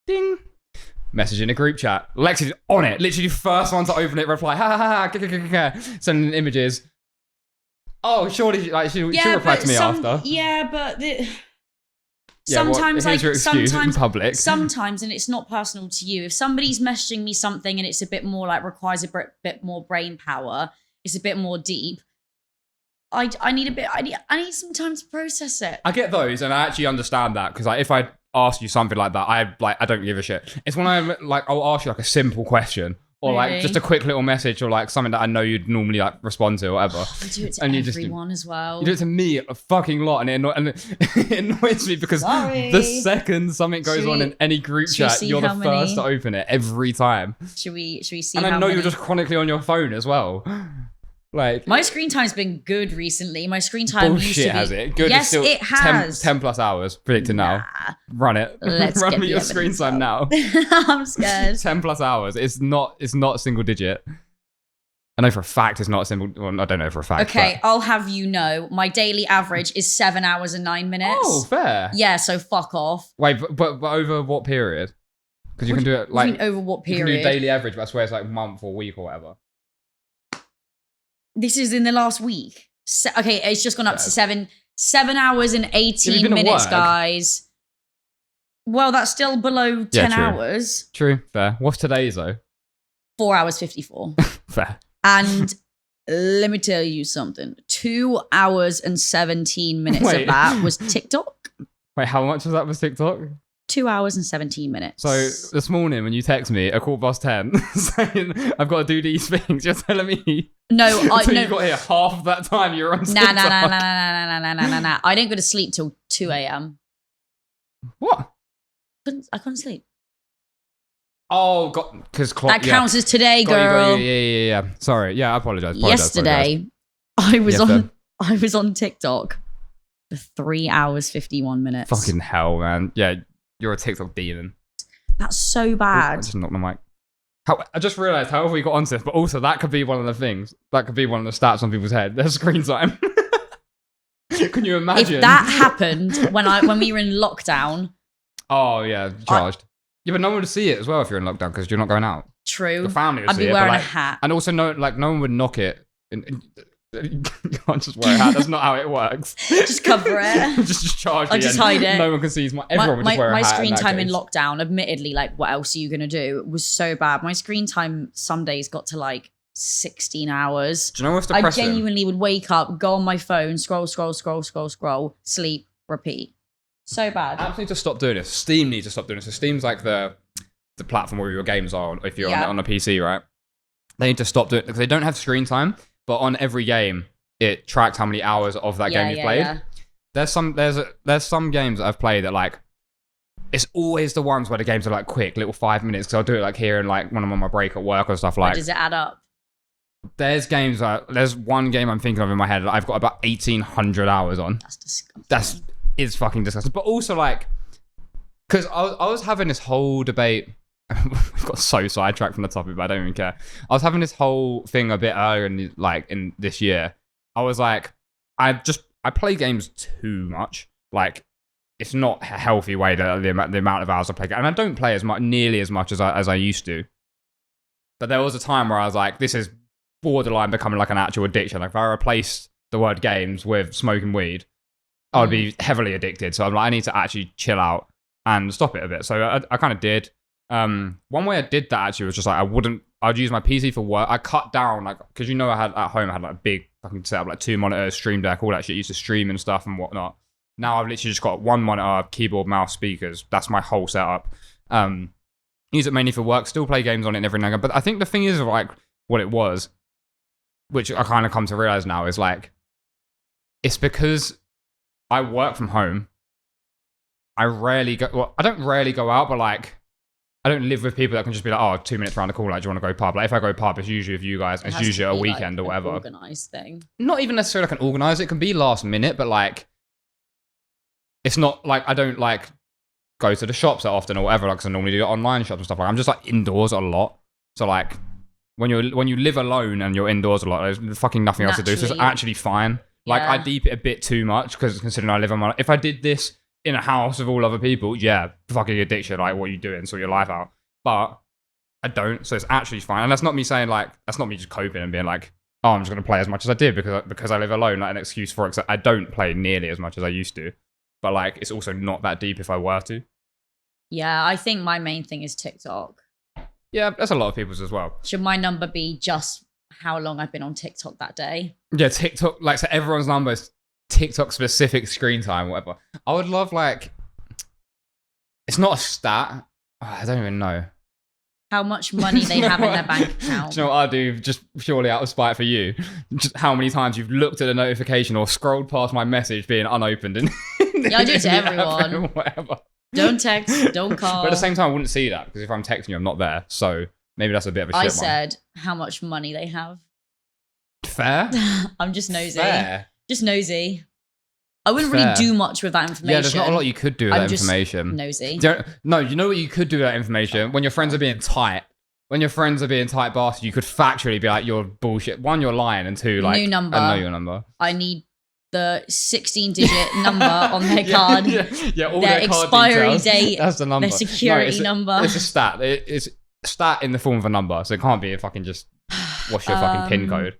Ding. Message in a group chat. Lexie's on it. Literally first one to open it. Reply. Ha ha ha. Sending images. Oh, surely she'll reply to me after. Yeah, but sometimes here's your excuse in public. Sometimes, and it's not personal to you. If somebody's messaging me something and it's a bit more like requires a bit more brain power, it's a bit more deep. I need some time to process it. I get those, and I actually understand that because like, if I ask you something like that, I don't give a shit. It's when I'll ask you like a simple question. Or like just a quick little message or like something that I know you'd normally like respond to or whatever. I do it to everyone as well. You do it to me a fucking lot, and it annoys me because the second something goes on in any group chat, you're the first to open it every time. Should we see? And I know you're just chronically on your phone as well. Like my screen time's been good recently. My screen time bullshit used to be, has it? Good. Yes, it has. 10 plus hours predicted now. Run it. Run me your screen time now. I'm scared. 10 plus hours. It's not a single digit. I know for a fact it's not a single. Well, I don't know for a fact. Okay, I'll have you know, my daily average is 7 hours and 9 minutes. Oh, fair. Yeah, so fuck off. Wait, but over what period? Because you can do it like over what period? You can do daily average, but I swear it's like month or week or whatever. This is in the last week. Okay, it's just gone up to 7 hours and 18 minutes, guys. Well, that's still below 10 hours. True, fair. What's today's though? 4 hours 54. Fair. And let me tell you something. 2 hours and 17 minutes of that was TikTok. Wait, how much was that was TikTok? 2 hours and 17 minutes. So this morning when you text me at 10:15 saying I've got to do these things, you're telling me you got here half of that time you're on TikTok. Nah. I didn't go to sleep till 2 a.m. What? I couldn't sleep. Oh, God, because that counts as today, girl. Yeah. Sorry. Yeah, I apologize. Yesterday, I was on TikTok for 3 hours 51 minutes. Fucking hell, man. Yeah. You're a TikTok demon. That's so bad. I just knocked the mic. I just realised how we got onto this, but also that could be one of the things. That could be one of the stats on people's head. Their screen time. Can you imagine? If that happened when we were in lockdown. Oh, yeah. Charged. Yeah, but no one would see it as well if you're in lockdown because you're not going out. True. Your family would see it. I'd be wearing a hat. And also, no one would knock it. You can't just wear a hat. That's not how it works. Just cover it. just charge I'll just hide it. No one can see. Everyone would just wear a hat. My screen time in lockdown, admittedly, like what else are you going to do? It was so bad. My screen time some days got to like 16 hours. Do you know what's depressing? I genuinely would wake up, go on my phone, scroll, sleep, repeat. So bad. Apps need to stop doing this. Steam needs to stop doing this. So Steam's like the platform where your games are if you're on a PC, right? They need to stop doing it because they don't have screen time. But on every game, it tracks how many hours of that game you've played. Yeah. There's some games that I've played that like, it's always the ones where the games are like quick, little 5 minutes. Because I'll do it like here and like when I'm on my break at work or stuff like. Does it add up? There's one game I'm thinking of in my head that I've got about 1,800 hours on. That's disgusting. It's fucking disgusting. But also like, because I was having this whole debate. We've got so sidetracked from the topic, but I don't even care. I was having this whole thing a bit earlier in this year. I was like, I play games too much. Like, it's not a healthy way to the amount of hours I play, and I don't play nearly as much as I used to. But there was a time where I was like, this is borderline becoming like an actual addiction. Like, if I replaced the word games with smoking weed, I would be heavily addicted. So I'm like, I need to actually chill out and stop it a bit. So I kind of did. One way I did that actually was just like I'd use my PC for work. I cut down like because I had at home I had like a big fucking setup, like 2 monitors, stream deck, all that shit. I used to stream and stuff and whatnot. Now I've literally just got 1 monitor, keyboard, mouse, speakers. That's my whole setup. Use it mainly for work. Still play games on it every now and again. But I think the thing is like what it was, which I kind of come to realize now is like it's because I work from home. I don't rarely go out, but like. I don't live with people that can just be like, 2 minutes around the corner, like, do you want to go pub? Like, if I go pub, it's usually with you guys. It's usually a weekend or whatever. Organised thing. Not even necessarily like an organised. It can be last minute, but like, it's not like I don't like go to the shops that often or whatever. Like, 'cause I normally do online shops and stuff. Like, I'm just like indoors a lot. So like, when you live alone and you're indoors a lot, there's fucking nothing else to do. So it's actually fine. Like, I deep it a bit too much because considering I live on my. If I did this in a house with all other people, yeah, fucking addiction, like what are you doing, sort your life out. But I don't, so it's actually fine. And that's not me saying like, that's not me just coping and being like, oh, I'm just going to play as much as I did because I live alone, like an excuse for it. 'Cause I don't play nearly as much as I used to. but like it's also not that deep if I were to. Yeah, I think my main thing is TikTok. Yeah, that's a lot of people's as well. Should my number be just how long I've been on TikTok that day? Yeah, TikTok, like, so everyone's number is TikTok specific screen time, whatever. I would love, like, it's not a stat. Oh, I don't even know. How much money they have in their bank account. Do you know what I do, just purely out of spite for you? Just how many times you've looked at a notification or scrolled past my message being unopened. And yeah, I do it to everyone. Whatever. Don't text, don't call. But at the same time, I wouldn't see that, because if I'm texting you, I'm not there. So maybe that's a bit of a shit I one. said how much money they have. Fair? I'm just nosy. Fair. Just nosy. I wouldn't really do much with that information. Yeah, there's not a lot you could do with that information. Nosy. No, you know what you could do with that information? When your friends are being tight. When your friends are being tight bastards, you could factually be like, you're bullshit. One, you're lying, and two, like, new number. I know your number. I need the 16-digit number on their card. Yeah, all their card expiry details. date. That's the number. Their security number. It's a stat. It's a stat in the form of a number, so it can't be a fucking just what's your fucking PIN code.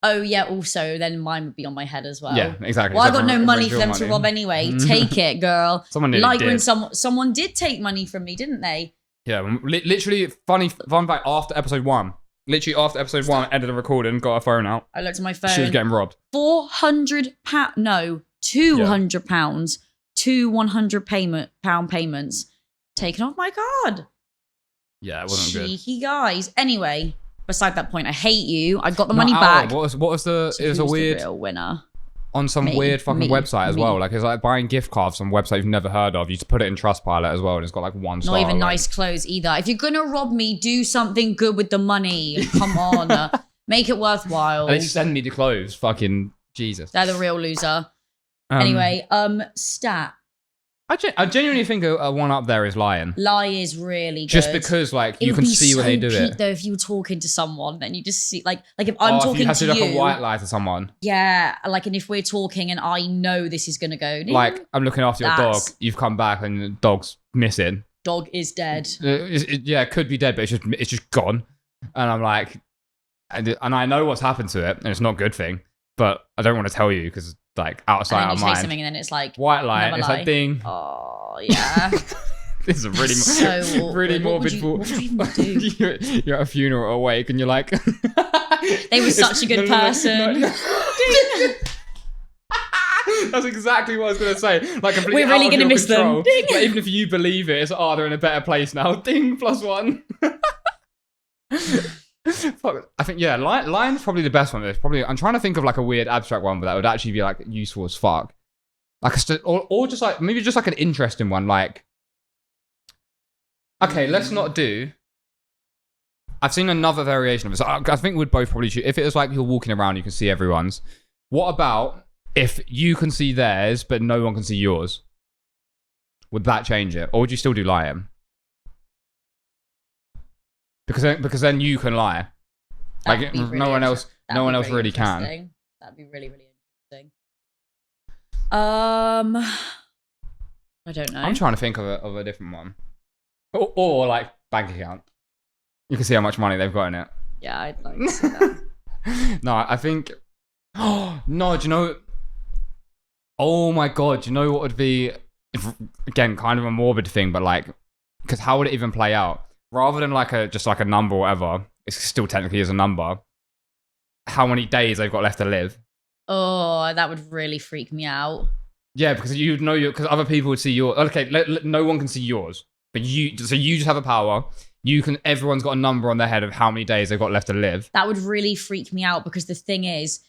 Oh yeah, also then mine would be on my head as well. Yeah, exactly. Well, I got no money for them to rob anyway. Take it, girl. Someone like did. when someone did take money from me, didn't they? Yeah, literally fun fact, after episode 1. Literally after episode 1, ended the recording, got her phone out. I looked at my phone. She was getting robbed. £200, 2 £100 payments taken off my card. Yeah, it wasn't good. Cheeky guys. Anyway, beside that point, I hate you. I got the money back. What was the? So it was a weird the real winner. On some weird fucking website as well. Like, it's like buying gift cards on a website you've never heard of. You just put it in Trustpilot as well, and it's got like 1 star. Not even nice clothes either. If you're gonna rob me, do something good with the money. Come on, make it worthwhile. And they send me the clothes. Fucking Jesus. They're the real loser. Anyway, stat. I genuinely think a one up there is lying. Lie is really good. Just because, like, you can see when they do it. Though, if you were talking to someone, then you just see, like if I'm talking if you have to you, look a white lie to someone. Yeah, like, and if we're talking and I know this is gonna go, like, I'm looking after your dog, you've come back and the dog's missing. Dog is dead. It could be dead, but it's just gone. And I'm like, and I know what's happened to it, and it's not a good thing, but I don't want to tell you because, like, outside our mind. Something and then it's like white lie, and it's like ding. Oh yeah. This is a really morbid thought. What would you even do? You're at a funeral or wake, and you're like, they were such a good person. That's exactly what I was going to say. Like, completely we're really going to miss them. Ding. Like, even if you believe it, it's they're in a better place now. Ding, +1. Fuck, I think lying's probably the best one. I'm trying to think of like a weird abstract one, but that would actually be like useful as fuck. Like or just like maybe just like an interesting one. Like, okay, let's not do. I've seen another variation of it. So I think we'd both probably choose. If it was like you're walking around, you can see everyone's. What about if you can see theirs, but no one can see yours? Would that change it, or would you still do lying? Because then you can lie. Like, no one else really can. That'd be really, really interesting. I don't know. I'm trying to think of a different one. Or like bank account. You can see how much money they've got in it. Yeah, I'd like to see that. No, I think. Oh no! Do you know? Oh my god! Do you know what would be? Again, kind of a morbid thing, but like, because how would it even play out? Rather than like just like a number or whatever, it still technically is a number. How many days they've got left to live? Oh, that would really freak me out. Yeah, because you'd know because other people would see yours. Okay, no one can see yours, but you just have a power. Everyone's got a number on their head of how many days they've got left to live. That would really freak me out because the thing is,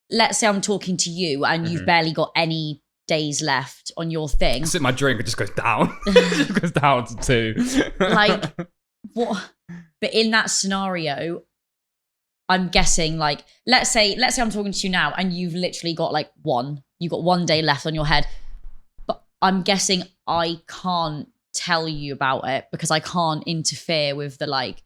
let's say I'm talking to you and you've barely got any days left on your thing. I sip my drink, it just goes down. It just goes down to 2. Like, what? But in that scenario, I'm guessing, like, let's say I'm talking to you now and you've literally got like you've got 1 day left on your head. But I'm guessing I can't tell you about it because I can't interfere with the, like,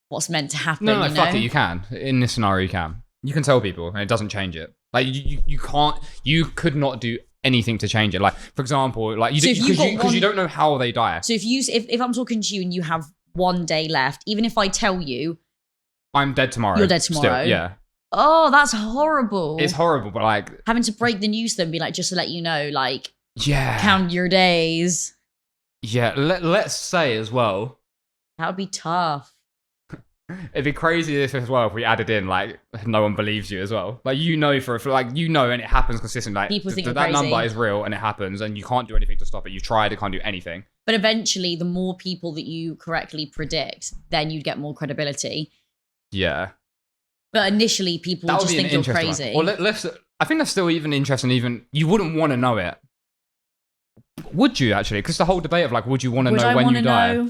what's meant to happen. No, fuck it, you can. In this scenario, you can. You can tell people and it doesn't change it. Like, you can't, you could not do anything to change it. Like, for example, like because you don't know how they die. So if I'm talking to you and you have 1 day left, even if I tell you I'm dead tomorrow, you're dead tomorrow. Still, yeah. Oh, that's horrible. It's horrible, but like having to break the news to them, be like, just to let you know, like, Yeah. Count your days. Yeah, let's say as well. That would be tough. It'd be crazy if as well if we added in like no one believes you as well. Like you know and it happens consistently. Like people think that crazy. number is real and it happens and you can't do anything to stop it. You tried, it can't do anything. But eventually, the more people that you correctly predict, then you'd get more credibility. Yeah. But initially, people would just think you're crazy. Well, I think that's still even interesting. Even you wouldn't want to know it. Would you actually? Because the whole debate of like, would you want to know when you die?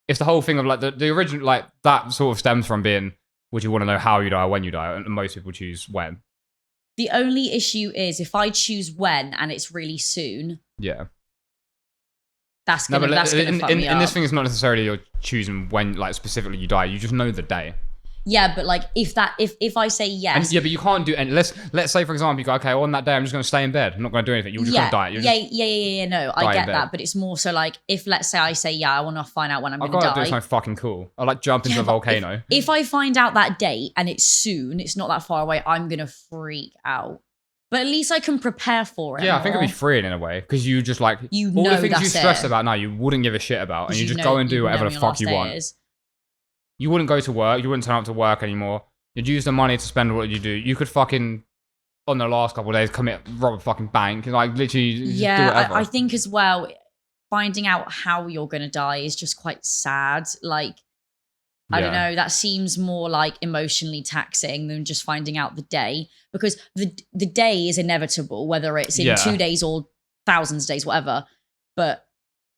It's the whole thing of like the original, like that sort of stems from being, would you want to know how you die or when you die? And most people choose when. The only issue is if I choose when and it's really soon. Yeah. That's gonna fuck me up. And this thing is not necessarily you're choosing when, like specifically you die. You just know the day. Yeah, but like if I say yes, but you can't do. And let's say for example, you go, okay, on that day I'm just going to stay in bed. I'm not going to do anything. You're just going to die. Yeah. No, I get that, but it's more so like if let's say I say I want to find out when I'm going to die. I've got to do something fucking cool. I like jump into a volcano. If I find out that date and it's soon, it's not that far away. I'm going to freak out. But at least I can prepare for it. Yeah, I think it'd be freeing in a way because you just like all the things you stress about now, you wouldn't give a shit about, and you just go and do whatever the fuck you want. You wouldn't go to work. You wouldn't turn up to work anymore. You'd use the money to spend what you do. You could fucking, on the last couple of days, rob a fucking bank. Like, literally, do whatever. I think as well, finding out how you're going to die is just quite sad. Like, I don't know, that seems more like emotionally taxing than just finding out the day. Because the day is inevitable, whether it's in 2 days or thousands of days, whatever. But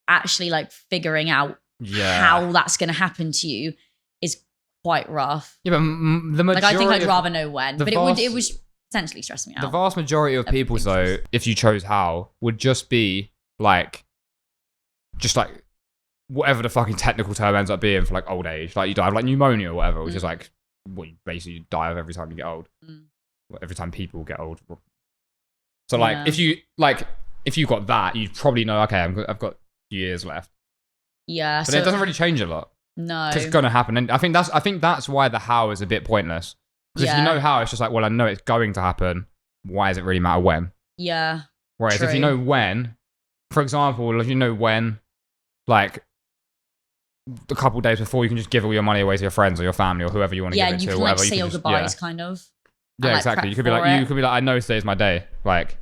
actually, like, figuring out how that's going to happen to you is quite rough. Yeah, but the majority, I think I'd rather know when, but it would potentially stress me out. The vast majority of people, though, if you chose how, would just be like, whatever the fucking technical term ends up being for like old age, like you die of like pneumonia or whatever, which is like what you basically die of every time you get old, every time people get old. So like if you got that, you'd probably know, okay, I've got years left. Yeah, but it doesn't really change a lot. No, it's gonna happen, and I think that's why the how is a bit pointless. Because if you know how, it's just like, well, I know it's going to happen. Why does it really matter when? Yeah. Whereas if you know when, for example, if you know when, like a couple of days before, you can just give all your money away to your friends or your family or whoever you want to give it to. Yeah, you can like say your goodbyes, kind of. Yeah, exactly. You could be like, I know today's my day, like.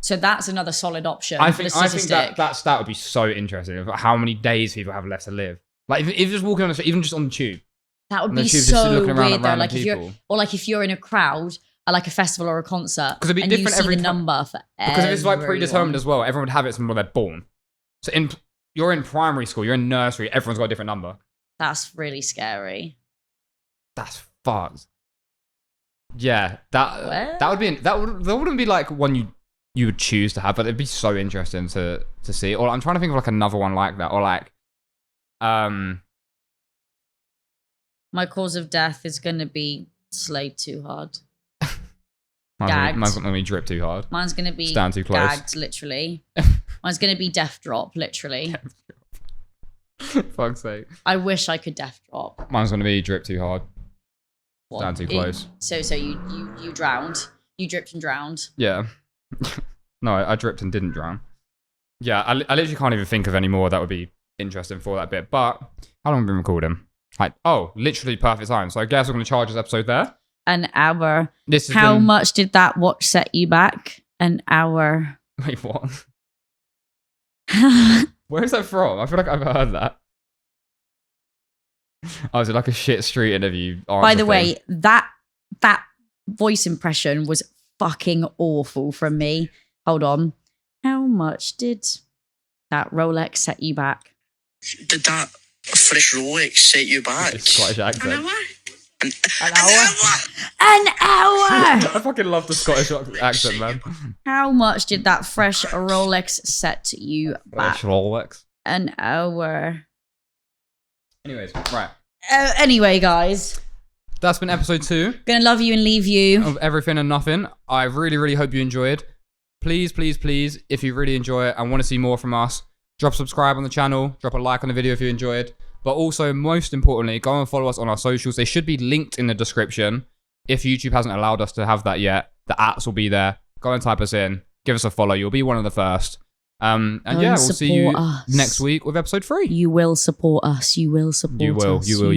So that's another solid option. I think that stat would be so interesting. How many days people have left to live? Like if you're just walking on the street, even just on the tube. That would be so weird though. Like if you're in a crowd at like a festival or a concert, because it'd be different every number for because if it's like predetermined as well, everyone would have it from when they're born. So you're in primary school, you're in nursery, everyone's got a different number. That's really scary. That's fucked. Yeah, that wouldn't be like one you would choose to have, but it'd be so interesting to see. Or I'm trying to think of like another one like that, or like, my cause of death is gonna be slayed too hard. Mine's not gonna be drip too hard. Mine's gonna be stand too close. Gagged, literally. Mine's gonna be death drop, literally. Fuck's sake. I wish I could death drop. Mine's gonna be drip too hard. What? Stand too close. So you drowned. You dripped and drowned. Yeah. No, I dripped and didn't drown. Yeah, I literally can't even think of any more that would be interesting for that bit. But how long have we been recording? Like, literally perfect time. So I guess we're going to charge this episode there. An hour. How much did that watch set you back? An hour. Wait, what? Where is that from? I feel like I've heard that. Oh, is it like a shit street interview? By the way, that voice impression was fucking awful from me. Hold on. How much did that Rolex set you back? Did that fresh Rolex set you back? Scottish accent. An hour? An hour! I fucking love the Scottish accent, man. How much did that fresh Rolex set you back? Fresh Rolex. An hour. Anyways, right. Anyway, guys. That's been episode 2. Gonna love you and leave you. Of Everything and Nothing. I really, really hope you enjoyed. Please, please, please, if you really enjoy it and want to see more from us, drop subscribe on the channel, drop a like on the video if you enjoyed. But also, most importantly, go and follow us on our socials. They should be linked in the description. If YouTube hasn't allowed us to have that yet, the @ will be there. Go and type us in. Give us a follow. You'll be one of the first. And Go yeah, and we'll see you support us. next week with episode 3. You will support us. You will support us. You will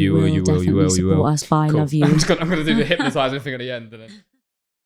Definitely support us. Bye, Cool. love you. I'm gonna do the hypnotizing thing at the end. And then